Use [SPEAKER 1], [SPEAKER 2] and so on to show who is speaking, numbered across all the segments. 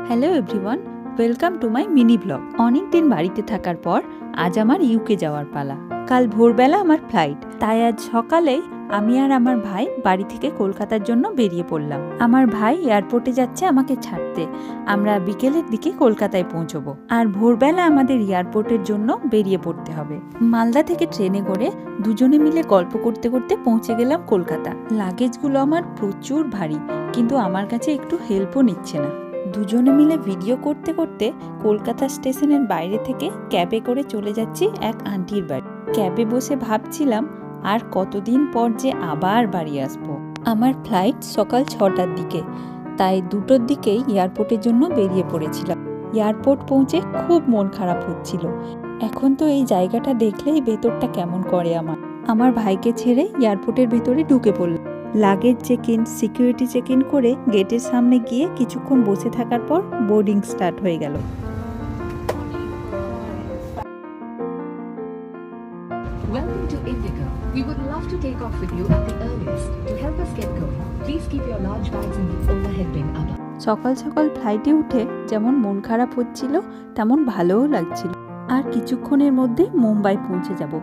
[SPEAKER 1] Hello everyone, welcome to my mini blog. অনেক দিন বাড়িতে থাকার পর আজ আমার ইউকে যাওয়ার পালা। কাল ভোরবেলা আমার ফ্লাইট, তাই আজ সকালেই আমি আর আমার ভাই বাড়ি থেকে কলকাতার জন্য বেরিয়ে পড়লাম। আমার ভাই এয়ারপোর্টে যাচ্ছে আমাকে ছাড়তে। আমরা বিকেলের দিকে কলকাতায় পৌঁছবো, আর ভোরবেলা আমাদের এয়ারপোর্টের জন্য বেরিয়ে পড়তে হবে। মালদা থেকে ট্রেনে করে দুজনে মিলে গল্প করতে করতে পৌঁছে গেলাম কলকাতা। লাগেজগুলো আমার প্রচুর ভারী, কিন্তু আমার কাছে একটু হেল্পও নিচ্ছে না। দুজনে মিলে ভিডিও করতে করতে কলকাতা স্টেশনের বাইরে থেকে ক্যাবে করে চলে যাচ্ছি এক আন্টির বাড়ি। ক্যাবে বসে ভাবছিলাম আর কতদিন পর যে আবার বাড়ি আসবো। আমার ফ্লাইট সকাল 6টার দিকে, তাই 2টোর দিকেই এয়ারপোর্টের জন্য বেরিয়ে পড়েছিলাম। এয়ারপোর্ট পৌঁছে খুব মন খারাপ হচ্ছিল। এখন তো এই জায়গাটা দেখলেই ভেতরটা কেমন করে আমার ভাইকে ছেড়ে এয়ারপোর্টের ভেতরে ঢুকে পড়লাম। Luggage check in, security check in করে গেটের সামনে গিয়ে কিছুক্ষণ বসে থাকার পর বোর্ডিং স্টার্ট হয়ে গেল।
[SPEAKER 2] Welcome to Indigo. We would love to take off with you at the earliest. To help us get going, please keep your large bags in the overhead bin above.
[SPEAKER 1] সকাল সকাল ফ্লাইটে উঠে যেমন মন খারাপ হচ্ছিল, তেমন ভালোও লাগছিল। আর কিছুক্ষণের মধ্যে মুম্বাই পৌঁছে যাব।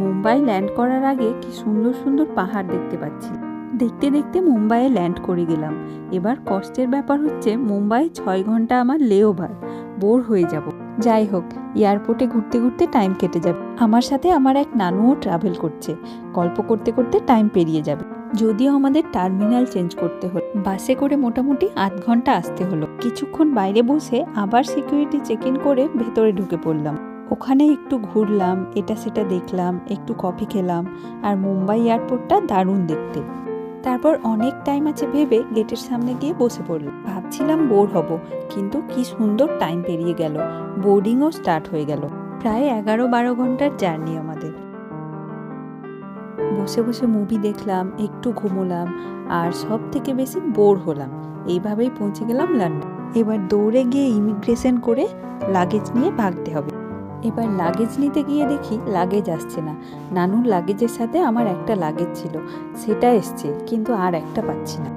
[SPEAKER 1] মুম্বাই ল্যান্ড করার আগে কি সুন্দর সুন্দর পাহাড় দেখতে পাচ্ছি। দেখতে দেখতে মুম্বাইয়ে ল্যান্ড করে গেলাম। এবার কষ্টের ব্যাপার হচ্ছে মুম্বাই 6 ঘন্টা আমার লেওভার, বোর হয়ে যাব। যাই হোক, এয়ারপোর্টে ঘুরতে ঘুরতে টাইম কেটে যাবে। আমার সাথে আমার এক নানুও ট্রাভেল করছে। গল্প করতে করতে টাইম পেরিয়ে যাবে। যদিও আমাদের টার্মিনাল চেঞ্জ করতে হলো, বাসে করে মোটামুটি 8 ঘন্টা আসতে হলো। কিছুক্ষণ বাইরে বসে আবার সিকিউরিটি চেক ইন করে ভেতরে ঢুকে পড়লাম। ওখানে একটু ঘুরলাম, এটা সেটা দেখলাম, একটু কফি খেলাম। আর মুম্বাই এয়ারপোর্টটা দারুণ দেখতে। তারপর অনেক টাইম আছে ভেবে গেটের সামনে গিয়ে বসে পড়লাম। ভাবছিলাম বোর হব, কিন্তু কি সুন্দর টাইম পেরিয়ে গেল। বোর্ডিংও স্টার্ট হয়ে গেল। প্রায় 11-12 ঘন্টার জার্নি আমাদের। বসে বসে মুভি দেখলাম, একটু ঘুমোলাম, আর সব থেকে বেশি বোর হলাম। এইভাবেই পৌঁছে গেলাম লন্ডন। এবার দৌড়ে গিয়ে ইমিগ্রেশন করে লাগেজ নিয়ে ভাগতে হবে। এবার লাগেজ নিতে গিয়ে দেখি লাগেজ আসছে না। নানুর লাগেজের সাথে আমার একটা লাগেজ ছিল, সেটা এসছে, কিন্তু আর একটা পাচ্ছি না।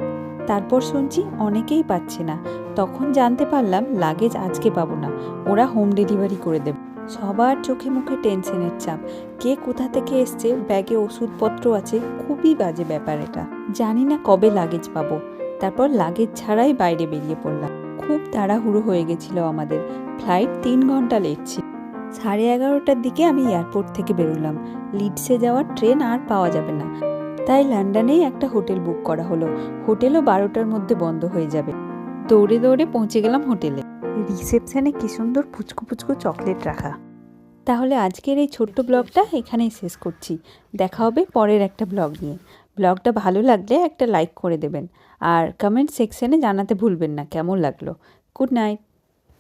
[SPEAKER 1] তারপর শুনছি অনেকেই পাচ্ছে না। তখন জানতে পারলাম লাগেজ আজকে পাবো না, ওরা হোম ডেলিভারি করে দেবে। সবার চোখে মুখে টেনশনের চাপ। কে কোথা থেকে এসছে, ব্যাগে ওষুধপত্র আছে, খুবই বাজে ব্যাপার এটা। জানি না কবে লাগেজ পাবো। তারপর লাগেজ ছাড়াই বাইরে বেরিয়ে পড়লাম। খুব তাড়াহুড়ো হয়ে গেছিল আমাদের। ফ্লাইট 3 ঘন্টা লেট ছিল। 11:30টার দিকে আমি এয়ারপোর্ট থেকে বেরোলাম। লিডসে যাওয়ার ট্রেন আর পাওয়া যাবে না, তাই লন্ডনেই একটা হোটেল বুক করা হলো। হোটেলও 12টার মধ্যে বন্ধ হয়ে যাবে। দৌড়ে দৌড়ে পৌঁছে গেলাম হোটেলে। রিসেপশনে কি সুন্দর পুচকু পুচকু চকলেট রাখা। তাহলে আজকের এই ছোট্ট ব্লগটা এখানেই শেষ করছি। দেখা হবে পরের একটা ব্লগ নিয়ে। ব্লগটা ভালো লাগলে একটা লাইক করে দেবেন, আর কমেন্ট সেকশনে জানাতে ভুলবেন না কেমন লাগলো। Good night.